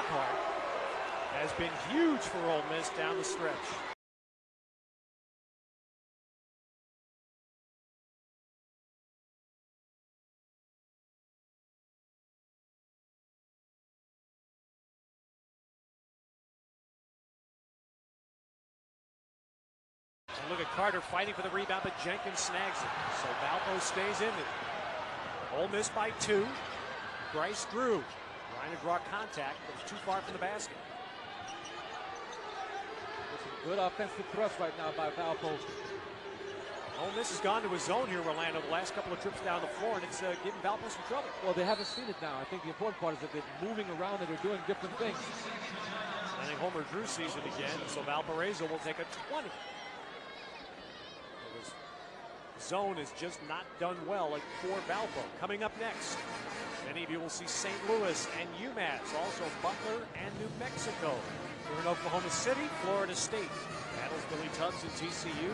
Lockhart has been huge for Ole Miss down the stretch. And look at Carter fighting for the rebound, but Jenkins snags it. So Valpo stays in it. Ole Miss by 2. Bryce Drew trying to draw contact, but it's too far from the basket. Good offensive thrust right now by Valpo. Ole Miss has gone to a zone here, Orlando, the last couple of trips down the floor, and it's giving Valpo some trouble. Well, they haven't seen it now. I think the important part is that they're moving around and they're doing different things. I think Homer Drew sees it again, so Valparaiso will take a 20. Zone is just not done well for Valpo. Coming up next, many of you will see St. Louis and UMass, also Butler and New Mexico. Here in Oklahoma City, Florida State battles Billy Tubbs and TCU.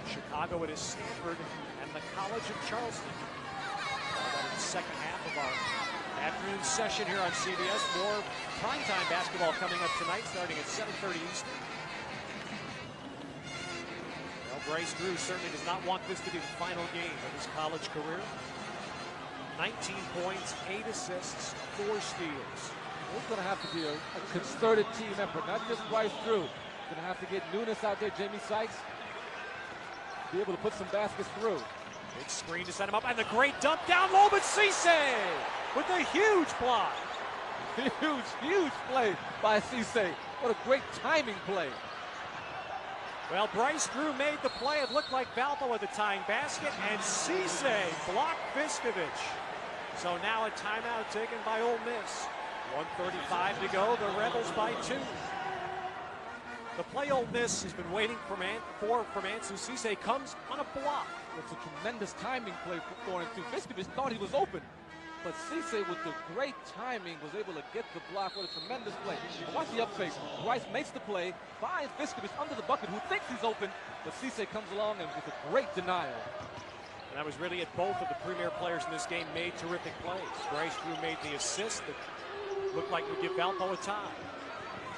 Chicago, it is Stanford and the College of Charleston. All that in the second half of our afternoon session here on CBS. More primetime basketball coming up tonight, starting at 7:30 Eastern. Bryce Drew certainly does not want this to be the final game of his college career. 19 points, 8 assists, 4 steals. It's going to have to be a concerted team effort, not just Bryce Drew. Going to have to get Nunes out there, Jamie Sykes, be able to put some baskets through. Big screen to set him up, and the great dump down low, but Cisse with a huge block. Huge play by Cisse. What a great timing play. Well, Bryce Drew made the play. It looked like Valpo at the tying basket, and Cisse blocked Viskovic. So now a timeout taken by Ole Miss. 1:35 to go. The Rebels by 2. The play Ole Miss has been waiting for from Ansu Cisse comes on a block. It's a tremendous timing play for him too. Viskovic thought he was open, but Cisse with the great timing was able to get the block. What a tremendous play. Watch the up fake. Bryce makes the play, finds Viskovic under the bucket, who thinks he's open, but Cisse comes along and with a great denial. And that was really it. Both of the premier players in this game made terrific plays. Bryce Drew made the assist that looked like would give Valpo a tie.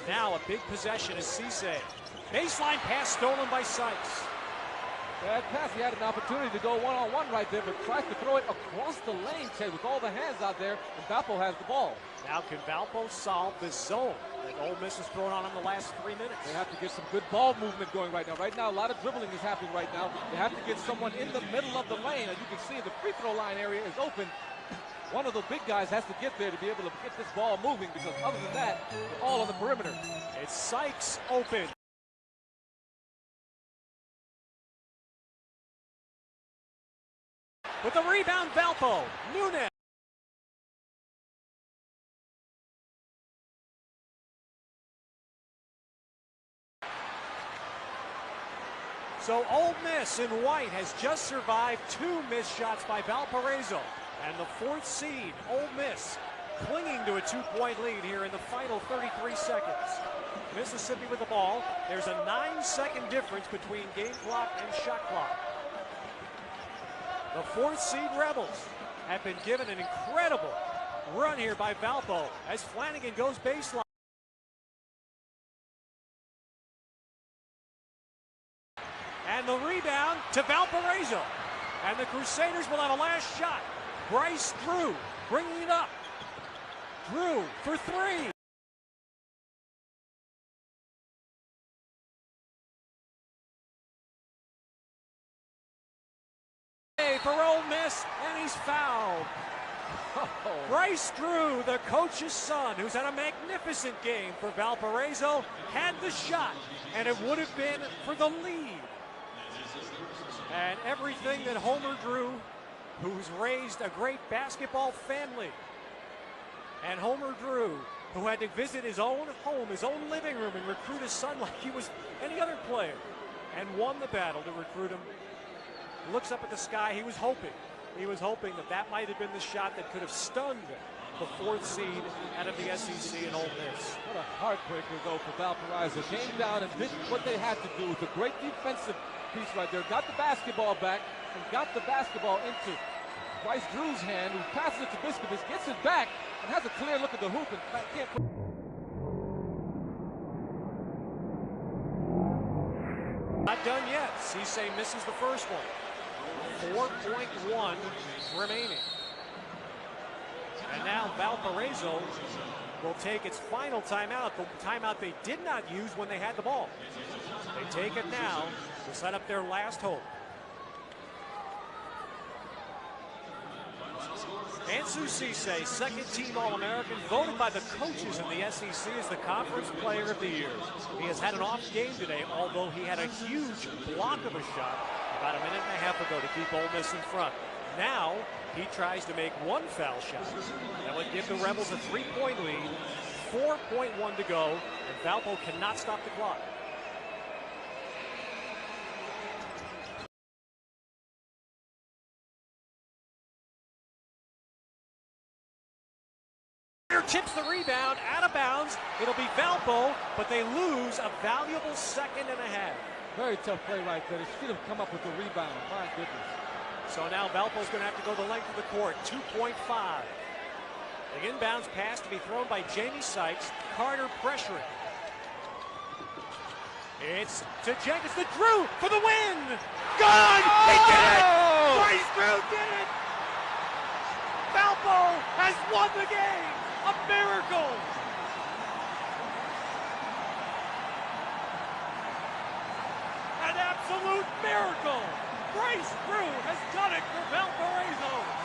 Now a big possession is Cisse. Baseline pass stolen by Sykes. Bad pass. He had an opportunity to go one-on-one right there, but tries to throw it across the lane, Ted, with all the hands out there, and Valpo has the ball. Now can Valpo solve this zone that Ole Miss has thrown on him the last 3 minutes? They have to get some good ball movement going right now. Right now, a lot of dribbling is happening right now. They have to get someone in the middle of the lane. As you can see, the free throw line area is open. One of the big guys has to get there to be able to get this ball moving, because other than that, they're all on the perimeter. It's Sykes open. With the rebound, Valpo. Nunes. So Ole Miss in white has just survived 2 missed shots by Valparaiso. And the 4th seed, Ole Miss, clinging to a 2-point lead here in the final 33 seconds. Mississippi with the ball. There's a 9-second difference between game clock and shot clock. The 4th seed Rebels have been given an incredible run here by Valpo as Flanagan goes baseline. And the rebound to Valparaiso. And the Crusaders will have a last shot. Bryce Drew bringing it up. Drew for 3. For Ole Miss, and he's fouled. Bryce Drew, the coach's son, who's had a magnificent game for Valparaiso, had the shot, and it would have been for the lead. And everything that Homer Drew, who's raised a great basketball family, and Homer Drew, who had to visit his own home, his own living room, and recruit his son like he was any other player, and won the battle to recruit him. Looks up at the sky. He was hoping that that might have been the shot that could have stunned the 4th seed out of the SEC and Ole Miss. What a heartbreaker, though, for Valparaiso. Came down and did what they had to do with a great defensive piece right there. Got the basketball back and got the basketball into Bryce Drew's hand, who passes it to Viskovic, gets it back, and has a clear look at the hoop and can't put Cisse misses the first one. 4.1 remaining. And now Valparaiso will take its final timeout, the timeout they did not use when they had the ball. They take it now to set up their last hope. Ansu Cisse, second-team All-American, voted by the coaches in the SEC as the Conference Player of the Year. He has had an off game today, although he had a huge block of a shot about a minute and a half ago to keep Ole Miss in front. Now, he tries to make one foul shot. That would give the Rebels a 3-point lead, 4.1 to go, and Valpo cannot stop the clock. Chips the rebound, out of bounds. It'll be Valpo, but they lose a valuable second and a half. Very tough play right there. They should have come up with the rebound. My goodness. So now Valpo's going to have to go the length of the court, 2.5. The inbounds pass to be thrown by Jamie Sykes. Carter pressuring. It's to Jenkins, to Drew for the win. Gone! Oh! He did it! Bryce Drew did it! Valpo has won the game! A miracle! An absolute miracle! Bryce Drew has done it for Valparaiso!